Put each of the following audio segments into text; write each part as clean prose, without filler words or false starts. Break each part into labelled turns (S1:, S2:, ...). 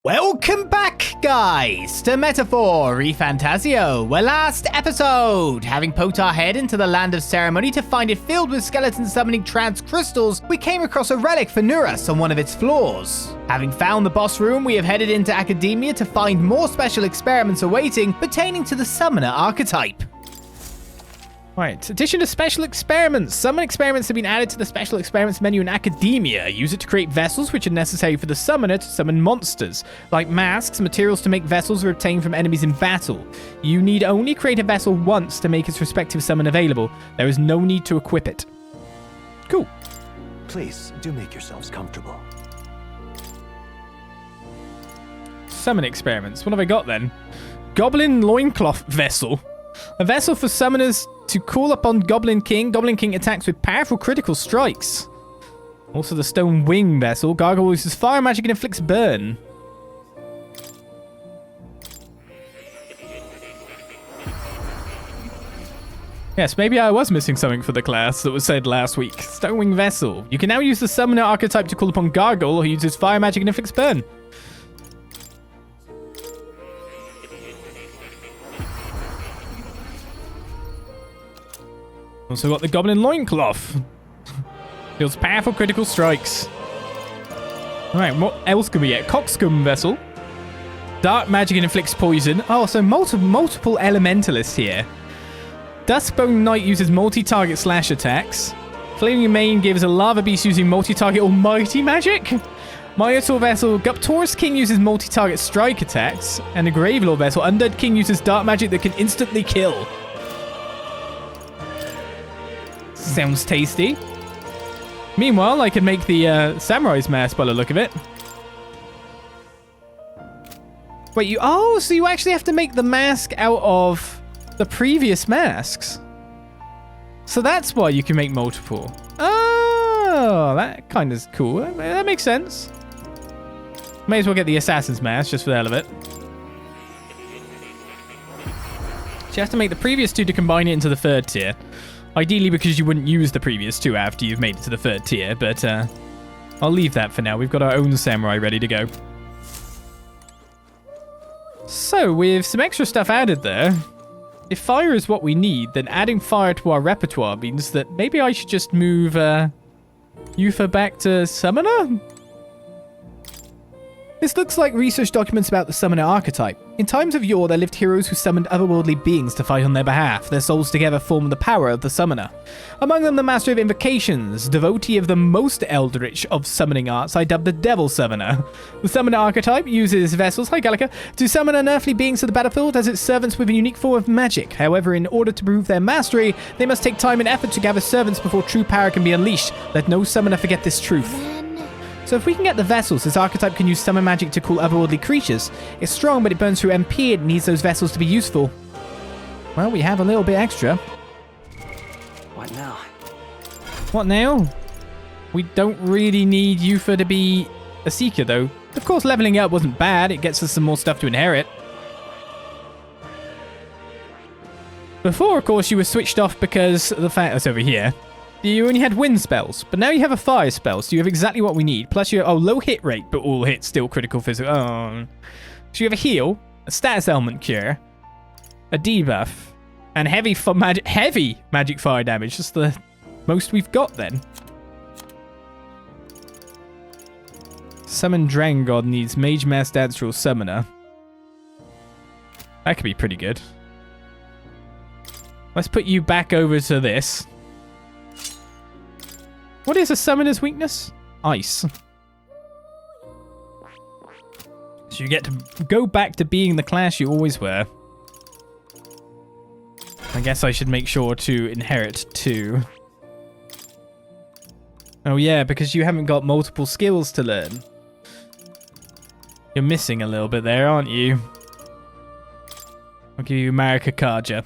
S1: Welcome back, guys, to Metaphor ReFantazio. Well, last episode, having poked our head into the land of ceremony to find it filled with skeletons summoning trance crystals, we came across a relic for Nuras on one of its floors. Having found the boss room, we have headed into academia to find more special experiments awaiting pertaining to the summoner archetype. Right, addition to special experiments. Summon experiments have been added to the special experiments menu in Academia. Use it to create vessels which are necessary for the summoner to summon monsters. Like masks, materials to make vessels are obtained from enemies in battle. You need only create a vessel once to make its respective summon available. There is no need to equip it. Cool.
S2: Please, do make yourselves comfortable.
S1: Summon experiments. What have I got then? Goblin loincloth vessel. A vessel for summoners to call upon Goblin King. Goblin King attacks with powerful critical strikes. Also the stone wing vessel. Gargoyle uses fire magic and inflicts burn. Yes, maybe I was missing something for the class that was said last week. Stone wing vessel. You can now use the summoner archetype to call upon Gargoyle, who uses fire magic and inflicts burn. Also got the Goblin Loincloth. Deals powerful critical strikes. Alright, what else can we get? Cockscomb Vessel. Dark magic and inflicts poison. Oh, so multiple elementalists here. Duskbone Knight uses multi-target slash attacks. Flaming Mane gives a Lava Beast using multi-target almighty magic. Minotaur Vessel. Guptaurus King uses multi-target strike attacks. And the Gravelord Vessel. Undead King uses dark magic that can instantly kill. Sounds tasty. Meanwhile, I can make the Samurai's mask by the look of it. Wait, so you actually have to make the mask out of the previous masks. So that's why you can make multiple. Oh, that kind of cool. That makes sense. May as well get the Assassin's mask just for the hell of it. So you have to make the previous two to combine it into the third tier. Ideally, because you wouldn't use the previous two after you've made it to the third tier, but I'll leave that for now. We've got our own samurai ready to go. So, with some extra stuff added there, if fire is what we need, then adding fire to our repertoire means that maybe I should just move Eupha back to summoner? This looks like research documents about the summoner archetype. In times of yore, there lived heroes who summoned otherworldly beings to fight on their behalf. Their souls together form the power of the summoner. Among them, the master of invocations, devotee of the most eldritch of summoning arts, I dubbed the Devil Summoner. The summoner archetype uses vessels, hi Gallica, to summon unearthly beings to the battlefield as its servants with a unique form of magic. However, in order to prove their mastery, they must take time and effort to gather servants before true power can be unleashed. Let no summoner forget this truth. So if we can get the vessels, this archetype can use summon magic to call otherworldly creatures. It's strong, but it burns through MP and needs those vessels to be useful. Well, we have a little bit extra.
S2: What now?
S1: What now? We don't really need Eupha to be a seeker, though. Of course, leveling up wasn't bad. It gets us some more stuff to inherit. Before, of course, you were switched off because of the fact that's over here. You only had wind spells, but now you have a fire spell, so you have exactly what we need. Plus you have, low hit rate, but all hits still critical physical. Oh. So you have a heal, a status element cure, a debuff, and heavy magic fire damage. Just the most we've got then. Summon Drangod needs Mage Mass Dancer or Summoner. That could be pretty good. Let's put you back over to this. What is a summoner's weakness? Ice. So you get to go back to being the class you always were. I guess I should make sure to inherit too. Oh yeah, because you haven't got multiple skills to learn. You're missing a little bit there, aren't you? I'll give you Marika Kaja.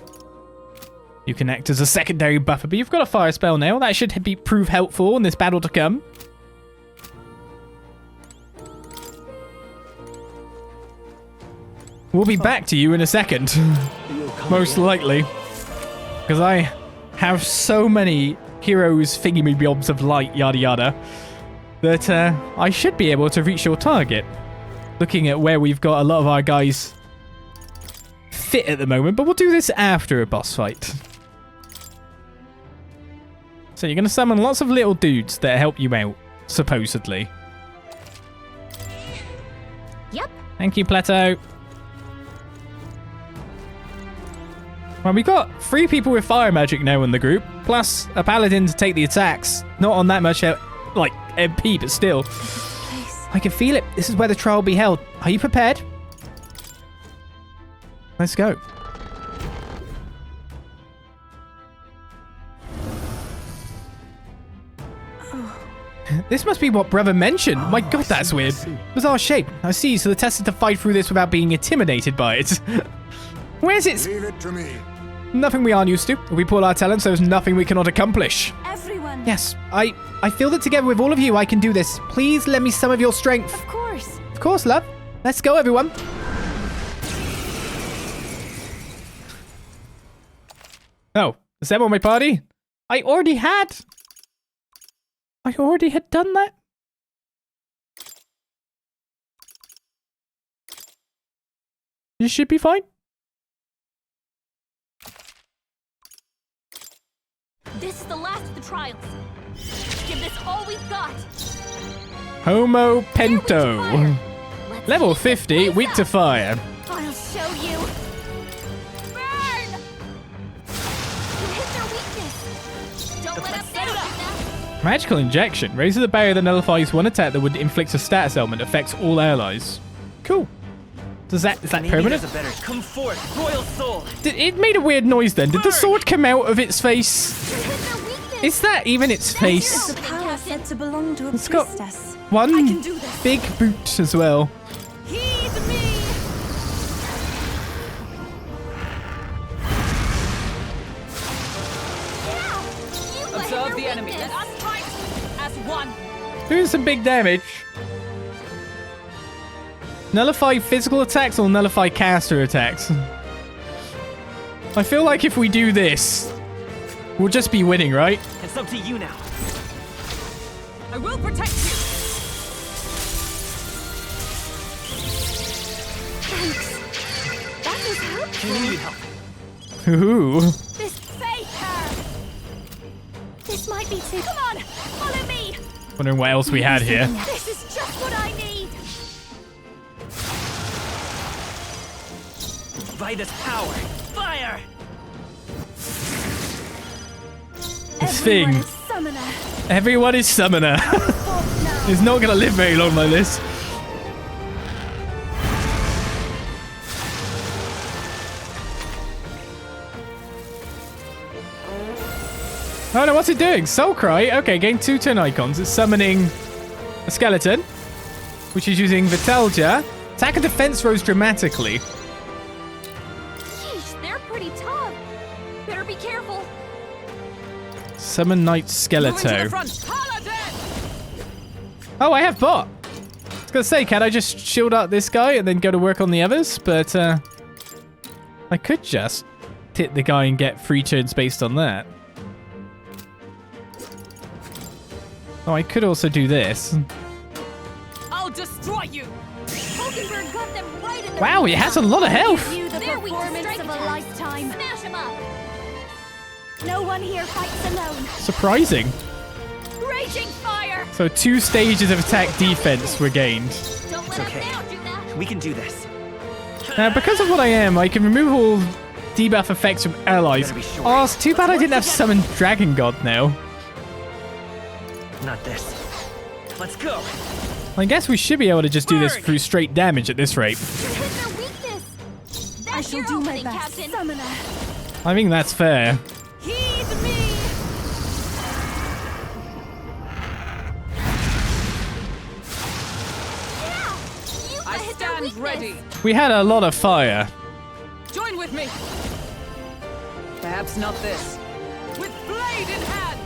S1: You can act as a secondary buffer, but you've got a fire spell now. That should prove helpful in this battle to come. We'll be back to you in a second. Most likely. Because I have so many heroes thingy-me-bobs of light, yada yada, that I should be able to reach your target. looking at where we've got a lot of our guys fit at the moment, but we'll do this after a boss fight. So you're going to summon lots of little dudes that help you out, supposedly.
S3: Yep.
S1: Thank you, Plateau. Well, we got 3 people with fire magic now in the group, plus a paladin to take the attacks. Not on that much, like, MP, but still. I can feel it. This is where the trial will be held. Are you prepared? Let's go. This must be what brother mentioned. My god, that's weird. Bizarre shape. I see, so the test is to fight through this without being intimidated by it. Where's it?
S4: Leave it to me.
S1: Nothing we aren't used to. If we pull our talents, there's nothing we cannot accomplish.
S3: Everyone.
S1: Yes, I feel that together with all of you, I can do this. Please lend me some of your strength.
S3: Of course.
S1: Of course, love. Let's go, everyone. Oh, is that on my party? I already had done that. You should be fine.
S3: This is the last of the trials. Give this all we've got.
S1: Homo Pento.
S3: Let's
S1: Level
S3: heat this
S1: 50,
S3: place
S1: weak
S3: up.
S1: to fire.
S3: I'll show you. Burn! You hit their weakness. Don't let up now, Eupha.
S1: Magical injection. Raises the barrier that nullifies one attack that would inflict a status element. Affects all allies. Cool. Is that
S2: Maybe
S1: permanent?
S2: there's a better. Come forth, royal soul.
S1: It made a weird noise then. Did the
S2: Burn!
S1: sword come out of its face?
S3: You hit their weakness.
S1: Is that even its face?
S3: It's a power said to belong to a
S1: It's got
S3: priestess.
S1: one
S3: can do this.
S1: big boot as well.
S3: Heed me.
S5: Observe the enemy. Let us fight as one.
S1: Doing some big damage. Nullify physical attacks or nullify caster attacks? I feel like if we do this, we'll just be winning, right?
S2: It's up to you now.
S5: I will protect you.
S3: Thanks. That was helpful.
S2: You need help.
S1: Ooh.
S3: This faker. This might be too. Come on, follow me.
S1: Wondering what else we had here.
S3: This is just what I need.
S2: By this power, fire!
S1: This thing.
S3: Is summoner.
S1: Everyone is summoner.
S3: No.
S1: It's not gonna live very long like this. Oh no, what's it doing? Soul Cry? Okay, gain 2 turn icons. It's summoning a skeleton, which is using Vitalja. Attack and defense rose dramatically.
S3: Yeesh, they're pretty tough. Better be careful.
S1: Summon Knight
S5: Move into the
S1: Skeleto.
S5: front. Paladin!
S1: Oh, I have bot. I was gonna say, can I just shield up this guy and then go to work on the others? But I could just hit the guy and get 3 turns based on that. Oh, I could also do this.
S5: I'll destroy you.
S3: Hulkenberg got them right in the
S1: Wow, he has a lot of health.
S3: You the
S5: They're weak to
S3: performance
S5: strike
S3: of a
S5: attacks.
S3: lifetime.
S5: Smash him up.
S3: No one here fights alone.
S1: Surprising.
S3: Raging fire.
S1: So 2 stages of attack defense were gained.
S3: Don't let
S2: okay.
S3: up now, do that.
S2: We can do this.
S1: Now, because of what I am, I can remove all debuff effects from allies.
S2: Better be sure.
S1: Oh, it's too bad I didn't have Summon Dragon God now.
S2: Not this. Let's go.
S1: I guess we should be able to just do this through straight damage at this rate.
S3: You hit their weakness. That's
S5: I shall
S3: your
S5: do my
S3: opening,
S5: best.
S3: Captain. Summoner.
S1: I think that's fair.
S5: Heed me.
S3: Yeah. You
S5: I
S3: hit their
S5: stand
S3: weakness.
S5: ready.
S1: We had a lot of fire.
S5: Join with me. Perhaps not this. With blade in hand.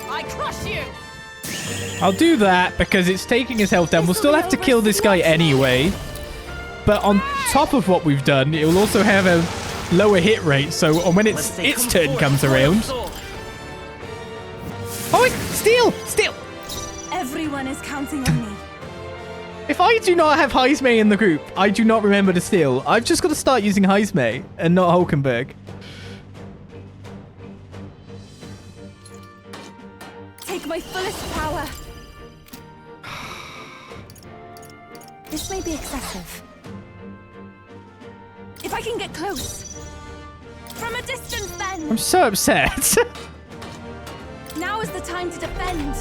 S5: I crush you.
S1: I'll do that because it's taking his health down. We'll still have to kill this guy anyway. But on top of what we've done, it will also have a lower hit rate. So when
S2: Let's
S1: its
S2: say come
S1: turn
S2: forth,
S1: comes
S2: royal
S1: around.
S2: soul.
S1: Oh, wait, steal! Steal!
S3: Everyone is counting on me.
S1: If I do not have Heisme in the group, I do not remember to steal. I've just got to start using Heisme and not Hulkenberg.
S3: Take my fullest power. This may be excessive. If I can get close. From a distance, then.
S1: I'm so upset.
S3: Now is the time to defend.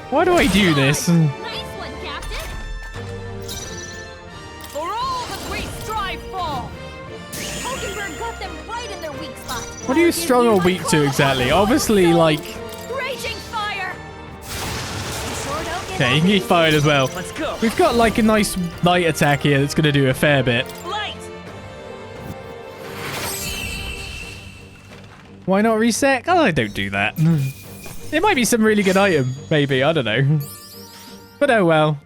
S1: Why do I do this?
S3: Nice one, Captain.
S5: For all that we strive for.
S3: Hulkenberg got them right in their weak spot.
S1: What are you strong or weak to exactly? Obviously, like...
S3: Raging fire. Sure don't get
S1: Okay, you can get fired as well.
S2: Let's go.
S1: We've got like a nice light attack here that's going to do a fair bit.
S2: Light.
S1: Why not reset? Oh, I don't do that. It might be some really good item, maybe. I don't know. But oh well.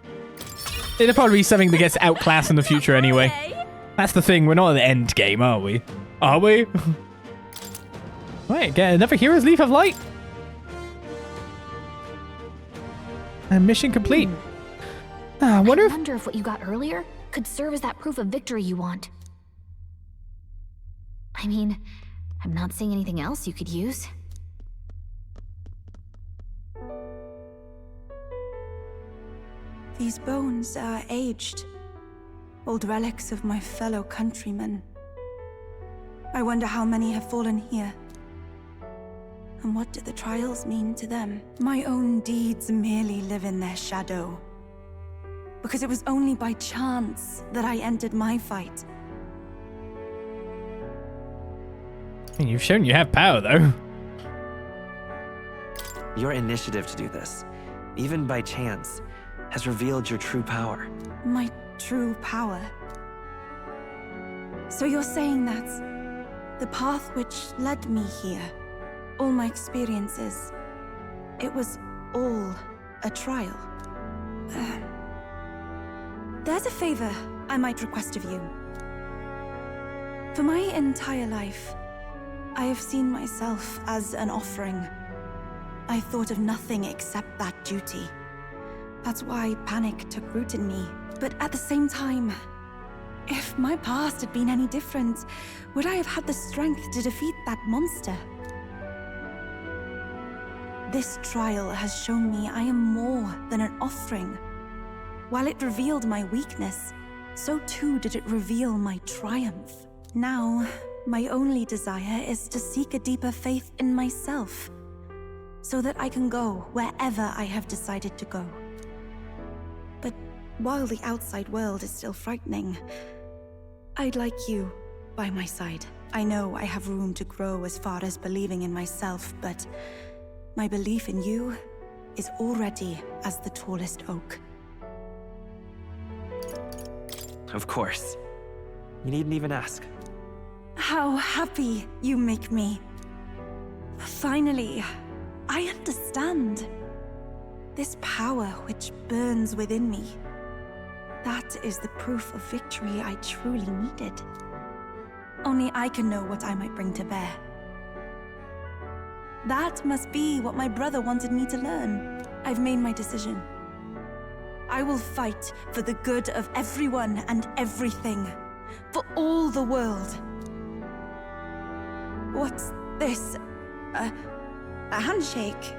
S1: It'll probably be something that gets outclassed in the future anyway. That's the thing. We're not at the end game, are we? Are we? Right, get another Hero's Leaf of Light. And mission complete. I wonder
S3: if what you got earlier could serve as that proof of victory you want. I mean, I'm not seeing anything else you could use.
S4: These bones are aged, old relics of my fellow countrymen. I wonder how many have fallen here. And what do the trials mean to them? My own deeds merely live in their shadow. Because it was only by chance that I entered my fight.
S1: You've shown you have power, though.
S6: Your initiative to do this, even by chance, has revealed your true power.
S4: My true power. So you're saying that the path which led me here, all my experiences, it was all a trial. There's a favor I might request of you. For my entire life, I have seen myself as an offering. I thought of nothing except that duty. That's why panic took root in me. But at the same time, if my past had been any different, would I have had the strength to defeat that monster? This trial has shown me I am more than an offering. While it revealed my weakness, so too did it reveal my triumph. Now, my only desire is to seek a deeper faith in myself, so that I can go wherever I have decided to go. But while the outside world is still frightening, I'd like you by my side. I know I have room to grow as far as believing in myself, but my belief in you is already as the tallest oak.
S6: Of course. You needn't even ask.
S4: How happy you make me. Finally, I understand. This power which burns within me. That is the proof of victory I truly needed. Only I can know what I might bring to bear. That must be what my brother wanted me to learn. I've made my decision. I will fight for the good of everyone and everything. For all the world. What's this? A handshake?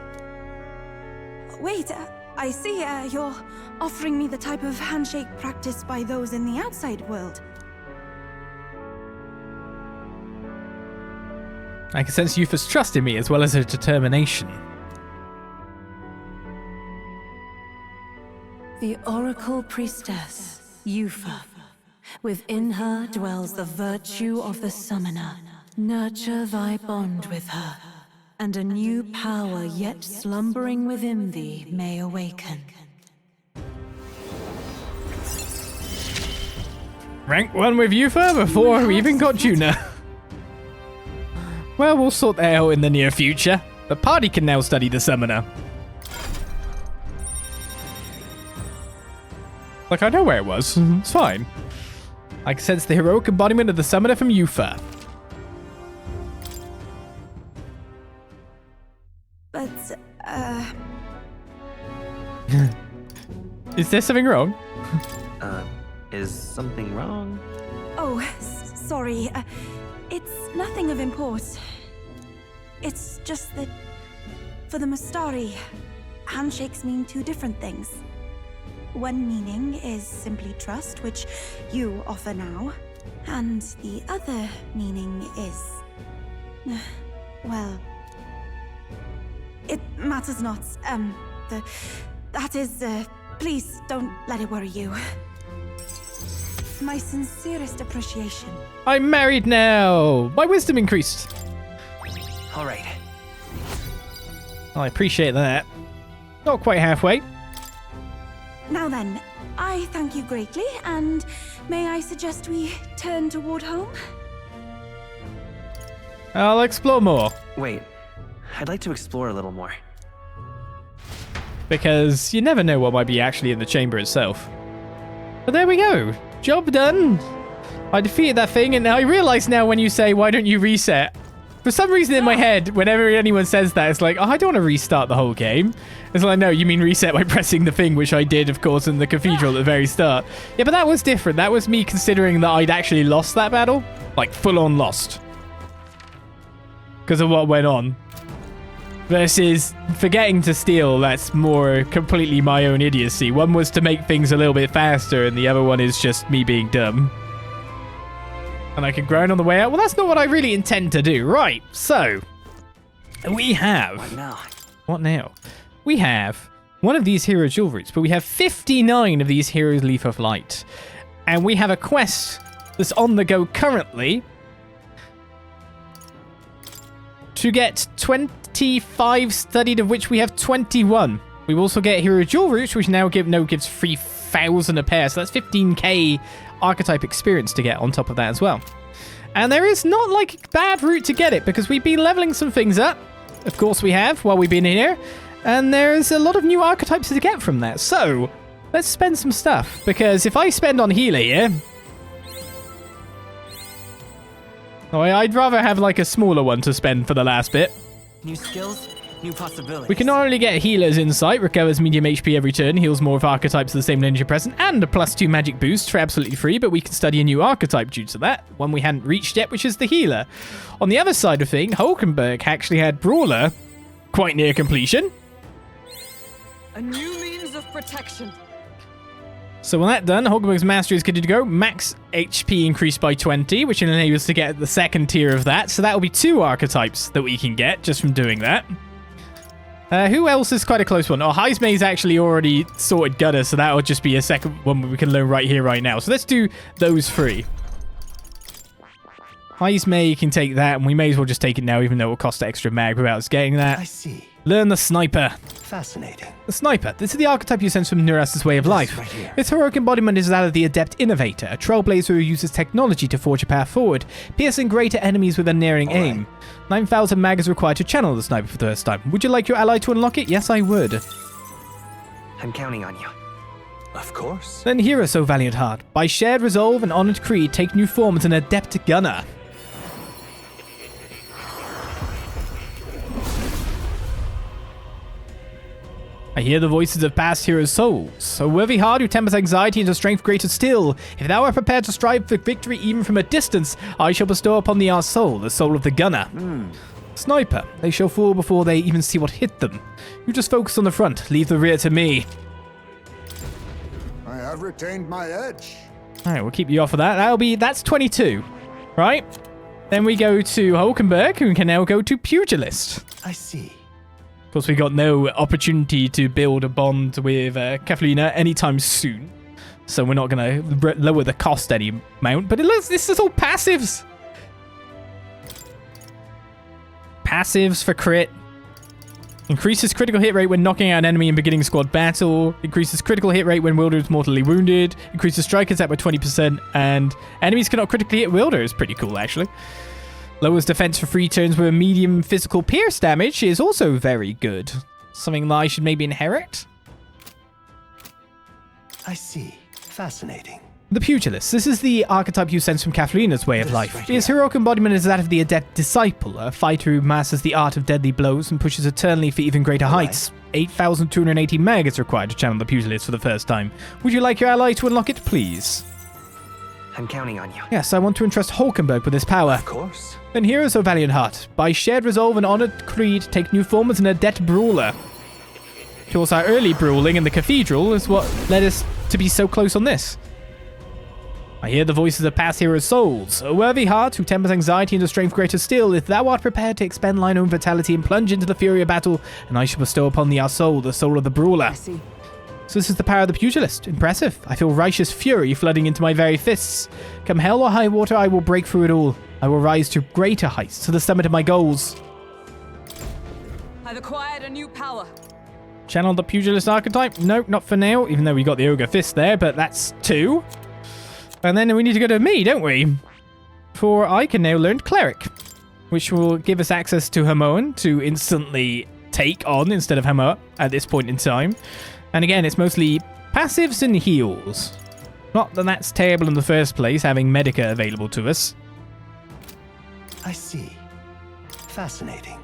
S4: Wait, I see you're offering me the type of handshake practiced by those in the outside world.
S1: I can sense Eupha's trust in me as well as her determination.
S7: The Oracle Priestess, Eupha. Within her dwells the virtue of the Summoner. Nurture thy bond with her, and a new power yet slumbering within thee may awaken.
S1: Rank 1 with Eupha before we even got Juna. Well, we'll sort that out in the near future. The party can now study the Summoner. Like, I know where it was. It's fine. I can sense the heroic embodiment of the Summoner from Eupha.
S4: But,
S1: Is there something wrong?
S6: Is something wrong?
S4: Oh, sorry. It's nothing of import. It's just that for the Mustari, handshakes mean two different things. One meaning is simply trust, which you offer now. And the other meaning is... well... it matters not. That is, please don't let it worry you. My sincerest appreciation.
S1: I'm married now. My wisdom increased.
S6: All right.
S1: I appreciate that. Not quite halfway.
S4: Now then, I thank you greatly, and may I suggest we turn toward home?
S1: I'll explore more.
S6: Wait, I'd like to explore a little more.
S1: Because you never know what might be actually in the chamber itself. But there we go. Job done. I defeated that thing, and I realize now when you say, why don't you reset? For some reason in my head, whenever anyone says that, it's like, oh, I don't want to restart the whole game. It's like, no, you mean reset by pressing the thing, which I did, of course, in the cathedral at the very start. Yeah, but that was different. That was me considering that I'd actually lost that battle. Like, full-on lost. Because of what went on. Versus forgetting to steal, that's more completely my own idiocy. One was to make things a little bit faster, and the other one is just me being dumb. And I can groan on the way out. Well, that's not what I really intend to do. Right, so we have...
S6: What now?
S1: What now? We have one of these hero jewel routes, but we have 59 of these heroes leaf of light. And we have a quest that's on the go currently to get 25 studied, of which we have 21. We also get hero jewel routes, which now gives 3,000 a pair. So that's 15k archetype experience to get on top of that as well. And there is not like a bad route to get it, because we've been leveling some things up. Of course we have, while we've been here. And there's a lot of new archetypes to get from that. So let's spend some stuff, because if I spend on healer here... Oh, I'd rather have like a smaller one to spend for the last bit.
S2: New skills, new possibilities.
S1: We can not only get Healer's Insight, recovers medium HP every turn, heals more of archetypes of the same energy present, and a +2 magic boost for absolutely free, but we can study a new archetype due to that, one we hadn't reached yet, which is the Healer. On the other side of thing, Hulkenberg actually had Brawler quite near completion.
S5: A new means of protection.
S1: So when that's done, Hulkenberg's Mastery is good to go. Max HP increased by 20, which enables us to get the second tier of that. So that will be 2 archetypes that we can get just from doing that. Who else is quite a close one? Oh, Heismay's actually already sorted Gunner, so that will just be a second one we can learn right here, right now. So let's do those 3. Heismay can take that, and we may as well just take it now, even though it will cost extra mag without us getting that.
S8: I see.
S1: Learn the Sniper.
S8: Fascinating.
S1: The Sniper. This is the archetype you sense from Nuras's way of life.
S8: Right here.
S1: Its heroic embodiment is that of the Adept Innovator, a trailblazer who uses technology to forge a path forward, piercing greater enemies with unerring aim. 9,000 mag is required to channel the Sniper for the first time. Would you like your ally to unlock it? Yes, I would.
S6: I'm counting on you.
S8: Of course.
S1: Then hear us, O valiant heart. By shared resolve and honored creed, take new form as an Adept Gunner. I hear the voices of past heroes' souls. A worthy heart who tempers anxiety into strength greater still. If thou art prepared to strive for victory even from a distance, I shall bestow upon thee our soul, the soul of the gunner. Sniper. They shall fall before they even see what hit them. You just focus on the front. Leave the rear to me.
S9: I have retained my edge.
S1: Alright, we'll keep you off of that. That's 22. Right? Then we go to Hulkenberg, who can now go to Pugilist.
S8: I see.
S1: Of course, we got no opportunity to build a bond with Kathleen anytime soon. So we're not going to lower the cost any amount. But this is all passives. Passives for crit. Increases critical hit rate when knocking out an enemy in beginning squad battle. Increases critical hit rate when wielder is mortally wounded. Increases strike attack by 20%. And enemies cannot critically hit wielder. Is pretty cool, actually. Lowers defense for 3 turns with a medium physical pierce damage is also very good. Something that I should maybe inherit.
S8: I see. Fascinating.
S1: The Pugilist. This is the archetype you sense from Katharina's way of life. His heroic embodiment is that of the Adept Disciple, a fighter who masters the art of deadly blows and pushes eternally for even greater heights. 8,280 meg is required to channel the Pugilist for the first time. Would you like your ally to unlock it, please?
S6: I'm counting on you.
S1: Yes, I want to entrust Hulkenberg with this power.
S8: Of course.
S1: Then heroes of valiant heart, by shared resolve and honored creed, take new form as an adept brawler. Of course, our early brawling in the cathedral is what led us to be so close on this. I hear the voices of past heroes' souls. A worthy heart who tempers anxiety into strength greater still, if thou art prepared to expend thine own vitality and plunge into the fury of battle, and I shall bestow upon thee our soul, the soul of the brawler.
S5: I see.
S1: So this is the power of the pugilist. Impressive. I feel righteous fury flooding into my very fists. Come hell or high water, I will break through it all. I will rise to greater heights, to the summit of my goals.
S5: I've acquired a new power.
S1: Channel the pugilist archetype? No, not for now, even though we got the ogre fist there, but that's 2. And then we need to go to me, don't we? For I can now learn cleric, which will give us access to Hermoan to instantly take on instead of Hermoa at this point in time. And again, it's mostly passives and heals. Not that that's terrible in the first place, having Medica available to us.
S8: I see. Fascinating.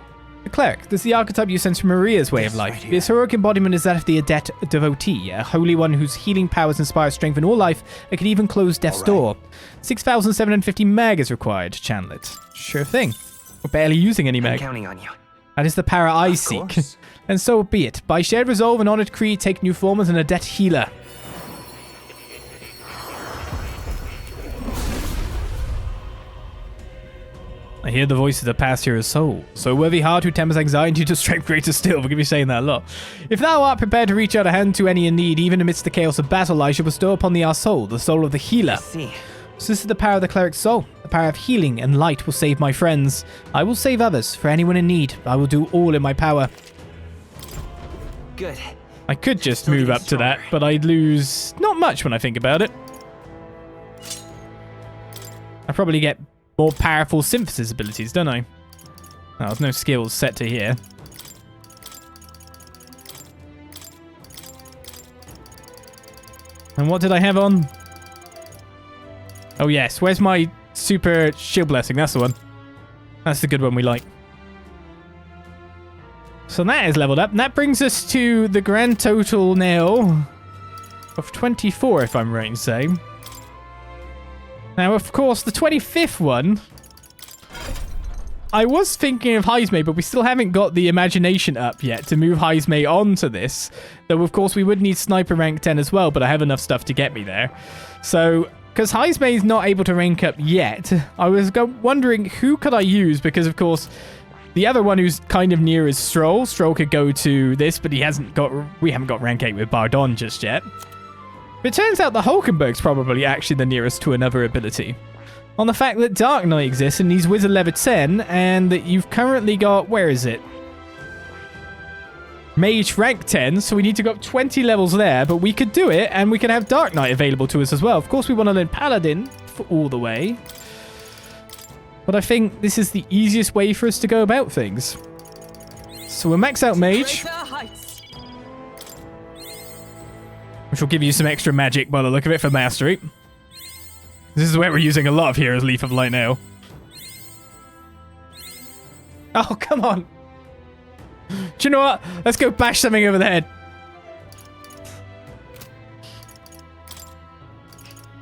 S1: The cleric. This is the archetype you sense from Maria's way of life.
S8: Right,
S1: This heroic embodiment is that of the adept devotee, a holy one whose healing powers inspire strength in all life and can even close death's door. 6,750 meg is required to channel it. Sure thing. We're barely using any
S6: I'm
S1: meg.
S6: counting on you.
S1: That is the power I
S8: Of
S1: seek.
S8: course.
S1: And so be it. By shared resolve and honored creed, take new form as an adept healer. I hear the voices of past hero's soul. So worthy heart who tempers anxiety to strength greater still. We're going to be saying that a lot. If thou art prepared to reach out a hand to any in need, even amidst the chaos of battle, I shall bestow upon thee our soul, the soul of the healer.
S6: I see.
S1: So this is the power of the cleric's soul. The power of healing and light will save my friends. I will save others. For anyone in need, I will do all in my power.
S6: Good.
S1: I could just move up to that, but I'd lose not much when I think about it. I probably get more powerful synthesis abilities, don't I? Oh, there's no skills set to here. And what did I have on? Oh yes, where's my super shield blessing? That's the one. That's the good one we like. So that is leveled up. And that brings us to the grand total now of 24, if I'm right in saying. Now, of course, the 25th one, I was thinking of Heismay, but we still haven't got the imagination up yet to move Heismay onto this. Though, of course, we would need Sniper rank 10 as well, but I have enough stuff to get me there. So, because Heismay is not able to rank up yet, I was wondering who could I use, because, of course, the other one who's kind of near is Stroll. Stroll could go to this, but we haven't got rank 8 with Bardon just yet. It turns out the Hulkenberg's probably actually the nearest to another ability. On the fact that Dark Knight exists and he's Wizard level 10, and that you've currently got, where is it? Mage rank 10, so we need to go up 20 levels there, but we could do it, and we can have Dark Knight available to us as well. Of course, we want to learn Paladin for all the way. But I think this is the easiest way for us to go about things. So we'll max out Mage, which will give you some extra magic by the look of it for Mastery. This is where we're using a lot of Heroes Leaf of Light now. Oh, come on. Do you know what? Let's go bash something over the head.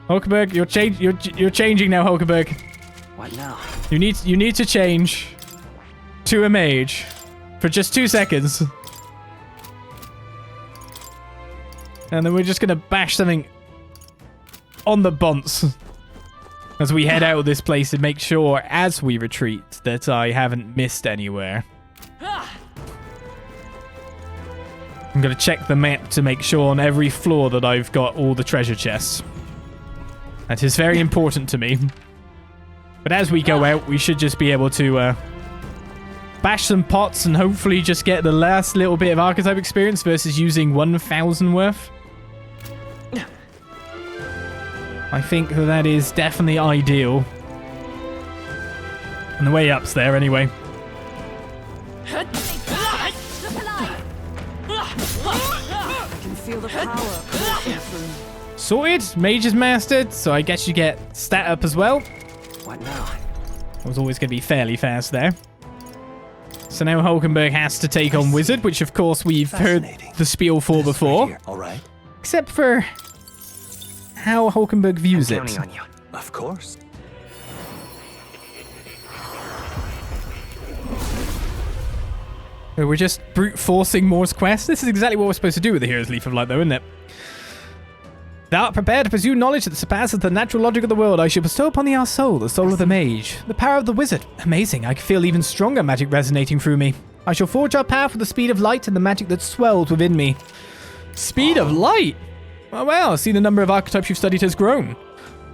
S1: Hulkenberg, you're changing now, Hulkenberg.
S6: What now?
S1: You need to change to a mage for just 2 seconds. And then we're just going to bash something on the bonce as we head out of this place and make sure, as we retreat, that I haven't missed anywhere. I'm going to check the map to make sure on every floor that I've got all the treasure chests. That is very important to me. But as we go out, we should just be able to bash some pots and hopefully just get the last little bit of archetype experience versus using 1,000 worth. I think that is definitely ideal. And the way up's there anyway.
S5: I can feel the power coursing through.
S1: Sorted. Mage is mastered, so I guess you get stat up as well.
S6: What now?
S1: I was always going to be fairly fast there. So now Hulkenberg has to take on Wizard, which of course we've heard the spiel for before.
S8: Right, all right.
S1: Except for how Hulkenberg views it.
S6: Counting on you.
S8: Of course.
S1: We're just brute forcing Moore's quest. This is exactly what we're supposed to do with the Hero's Leaf of Light, though, isn't it? Thou art prepared to pursue knowledge that surpasses the natural logic of the world. I shall bestow upon thee our soul, the soul of the mage, the power of the wizard. Amazing, I can feel even stronger magic resonating through me. I shall forge our path with the speed of light and the magic that swells within me. Speed of light? Oh, well, see the number of archetypes you've studied has grown.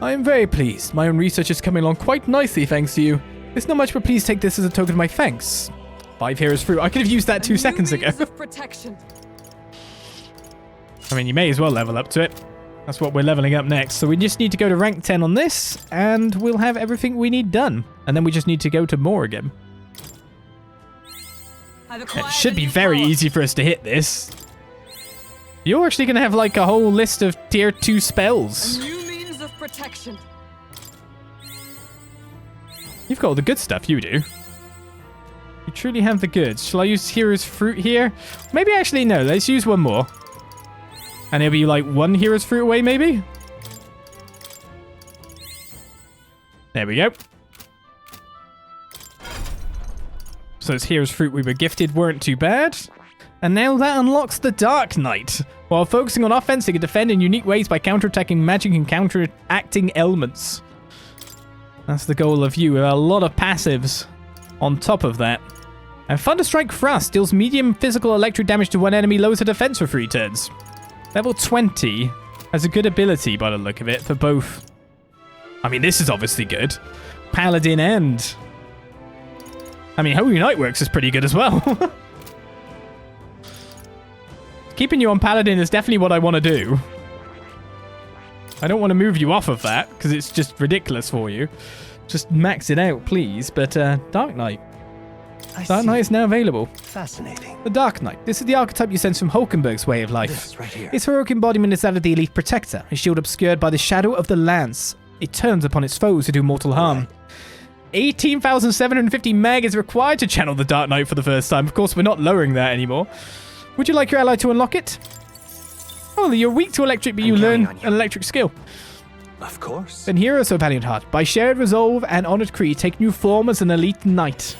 S1: I am very pleased. My own research is coming along quite nicely thanks to you. It's not much, but please take this as a token of my thanks. 5 heroes fruit. I could have used that 2 seconds ago.
S5: Of protection.
S1: I mean, you may as well level up to it. That's what we're leveling up next. So we just need to go to rank 10 on this, and we'll have everything we need done. And then we just need to go to more again. It should be very easy for us to hit this. You're actually going to have like a whole list of tier 2 spells.
S5: A new means of protection.
S1: You've got all the good stuff, you do. You truly have the goods. Shall I use Hero's Fruit here? Maybe actually no, let's use one more. And it'll be like 1 Hero's Fruit away, maybe? There we go. So those Hero's Fruit we were gifted weren't too bad. And now that unlocks the Dark Knight. While focusing on offense, it can defend in unique ways by counterattacking magic and counteracting elements. That's the goal of you, with a lot of passives on top of that. And Thunderstrike Thrust deals medium physical electric damage to one enemy, lowers the defense for 3 turns. Level 20 has a good ability by the look of it for both. I mean, this is obviously good. Paladin and... I mean, Holy Nightworks is pretty good as well. Keeping you on Paladin is definitely what I want to do. I don't want to move you off of that, because it's just ridiculous for you. Just max it out, please. But Dark Knight. Dark Knight is now available.
S8: Fascinating.
S1: The Dark Knight. This is the archetype you sense from Hulkenberg's way of life.
S8: This right here.
S1: Its heroic embodiment is that of the elite protector, a shield obscured by the shadow of the lance. It turns upon its foes to do mortal harm. 18,750 meg is required to channel the Dark Knight for the first time. Of course, we're not lowering that anymore. Would you like your ally to unlock it? Oh, you're weak to electric, but you learn an electric skill.
S8: Of course.
S1: Then hero, so valiant heart. By shared resolve and honored creed, take new form as an elite knight.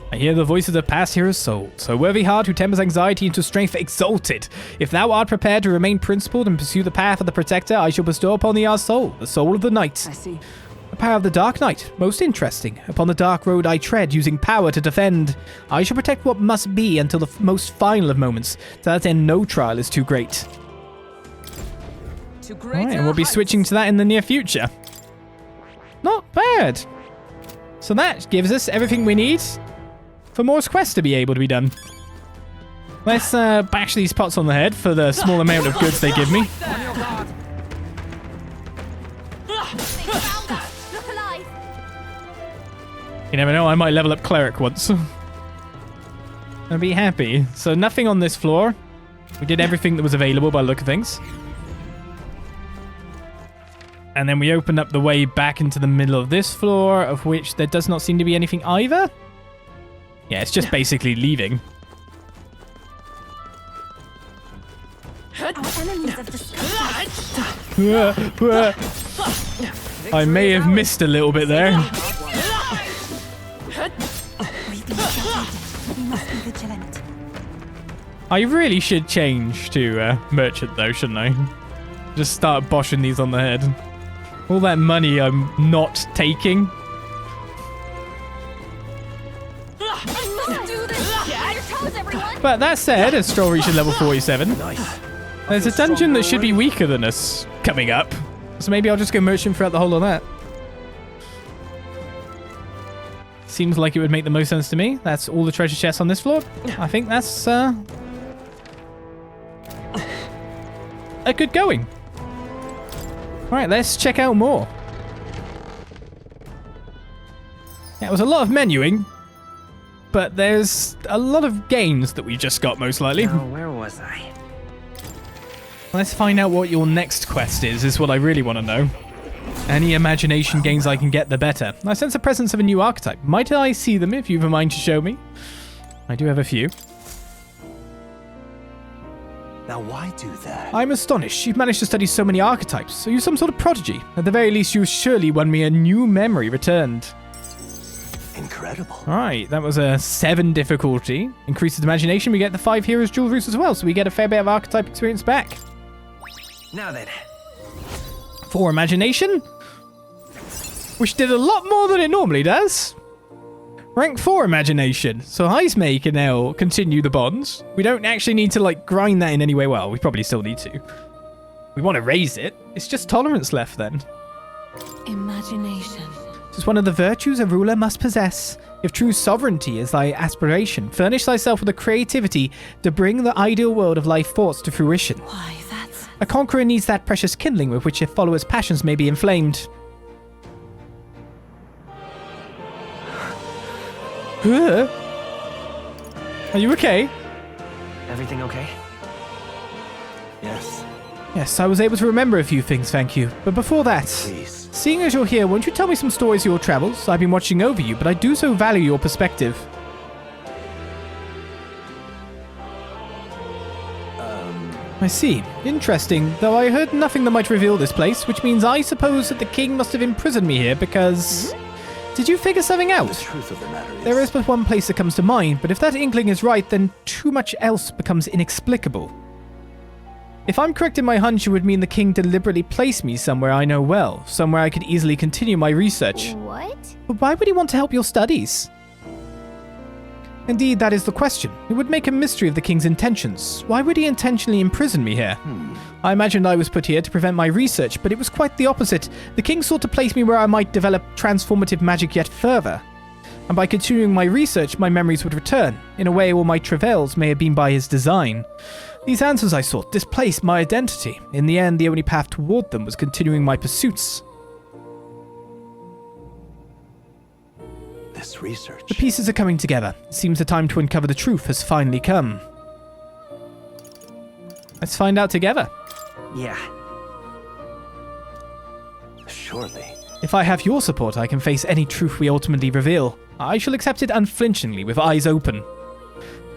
S1: I hear the voices of past heroes' souls. O worthy heart who tempers anxiety into strength exalted. If thou art prepared to remain principled and pursue the path of the protector, I shall bestow upon thee our soul, the soul of the knight.
S5: I see.
S1: The power of the Dark Knight. Most interesting. Upon the dark road I tread, using power to defend. I shall protect what must be until the most final of moments. To that end, no trial is too great. Alright, and we'll be switching to that in the near future. Not bad. So that gives us everything we need for Moore's quest to be able to be done. Let's bash these pots on the head for the small amount of goods they give me. You never know, I might level up Cleric once. I'll be happy. So nothing on this floor. We did everything that was available by the look of things. And then we opened up the way back into the middle of this floor, of which there does not seem to be anything either. Yeah, it's just basically leaving.
S4: Our enemies have discovered.
S1: I may have missed a little bit there.
S4: We've been spotted. We must be vigilant.
S1: I really should change to merchant though, shouldn't I? Just start boshing these on the head. All that money I'm not taking. But that said, as Stroll reaches level 47, there's a dungeon that should be weaker than us coming up. So maybe I'll just go merchant throughout the whole of that. Seems like it would make the most sense to me. That's all the treasure chests on this floor. I think that's a good going. Alright, let's check out more. Yeah, it was a lot of menuing, but there's a lot of gains that we just got, most likely.
S6: Now, where was I?
S1: Let's find out what your next quest is what I really want to know. Any imagination gains I can get, the better. I sense the presence of a new archetype. Might I see them if you've a mind to show me? I do have a few.
S8: Now why do that?
S1: I'm astonished. You've managed to study so many archetypes. Are you some sort of prodigy? At the very least, you surely won me a new memory returned.
S8: Incredible.
S1: Alright, that was a 7 difficulty. Increases imagination, we get the 5 heroes dual roots as well, so we get a fair bit of archetype experience back.
S6: Now then.
S1: 4 imagination, which did a lot more than it normally does. Rank 4 imagination, so Heismay can now continue the bonds. We don't actually need to like grind that in any way. Well, we probably still need to. We want to raise it. It's just tolerance left then.
S7: Imagination.
S1: This is one of the virtues a ruler must possess. If true sovereignty is thy aspiration, furnish thyself with the creativity to bring the ideal world of life force to fruition.
S7: Why, that's...
S1: A conqueror needs that precious kindling with which a follower's passions may be inflamed. Are you okay?
S6: Everything okay?
S8: Yes.
S1: Yes, I was able to remember a few things, thank you. But before that,
S8: Please.
S1: seeing as you're here, won't you tell me some stories of your travels? I've been watching over you, but I do so value your perspective. I see. Interesting, though I heard nothing that might reveal this place, which means I suppose that the king must have imprisoned me here because... Did you figure something out?
S8: The truth of the matter is...
S1: There is but one place that comes to mind, but if that inkling is right, then too much else becomes inexplicable. If I'm correct in my hunch, it would mean the king deliberately placed me somewhere I know well, somewhere I could easily continue my research.
S3: What?
S1: But why would he want to help your studies? Indeed, that is the question. It would make a mystery of the king's intentions. Why would he intentionally imprison me here? I imagined I was put here to prevent my research, but it was quite the opposite. The king sought to place me where I might develop transformative magic yet further. And by continuing my research, my memories would return. In a way, all my travails may have been by his design. These answers I sought displaced my identity. In the end, the only path toward them was continuing my pursuits.
S8: This research...
S1: The pieces are coming together. It seems the time to uncover the truth has finally come. Let's find out together.
S6: Yeah.
S8: Surely.
S1: If I have your support, I can face any truth we ultimately reveal. I shall accept it unflinchingly, with eyes open.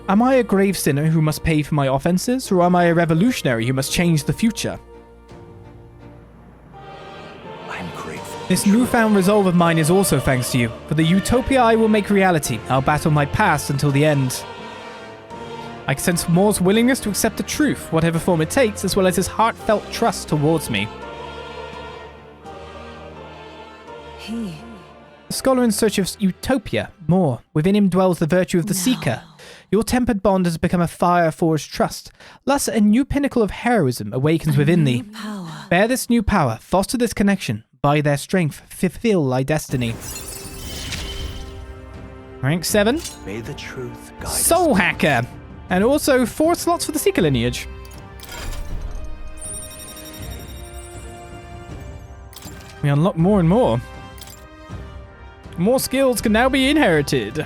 S1: Am I a grave sinner who must pay for my offenses, or am I a revolutionary who must change the future?
S8: I'm grateful.
S1: This newfound resolve of mine is also thanks to you. For the utopia I will make reality, I'll battle my past until the end. I can sense Moore's willingness to accept the truth, whatever form it takes, as well as his heartfelt trust towards me. A scholar in search of utopia, Moore. Within him dwells the virtue of the seeker. Your tempered bond has become a fire for his trust. Thus, a new pinnacle of heroism awakens within thee. Bear this new power, foster this connection. By their strength, fulfill thy destiny. Rank 7.
S8: May the truth guide us.
S1: Soul Hacker. And also 4 slots for the Seeker lineage. We unlock more and more. More skills can now be inherited.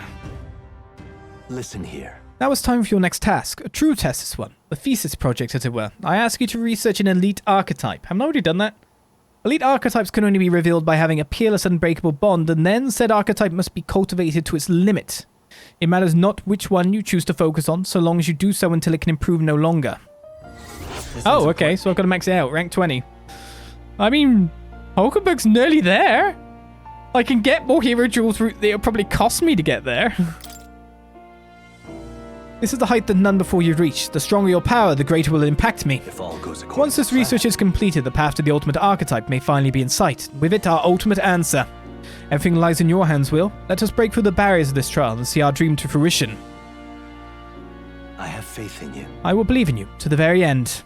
S8: Listen here.
S1: Now it's time for your next task. A true test, this one. The thesis project, as it were. I ask you to research an elite archetype. Haven't I already done that? Elite archetypes can only be revealed by having a peerless, unbreakable bond, and then said archetype must be cultivated to its limit. It matters not which one you choose to focus on, so long as you do so until it can improve no longer. Oh, okay, so I've got to max it out. Rank 20. I mean, Hulkenberg's nearly there. I can get more hero jewels route. It'll probably cost me to get there. This is the height that none before you reach. The stronger your power, the greater will it impact me.
S8: If all goes according
S1: Once this
S8: to plan.
S1: research is completed, the path to the ultimate archetype may finally be in sight. With it, our ultimate answer. Everything lies in your hands, Will. Let us break through the barriers of this trial and see our dream to fruition.
S8: I have faith in you.
S1: I will believe in you to the very end.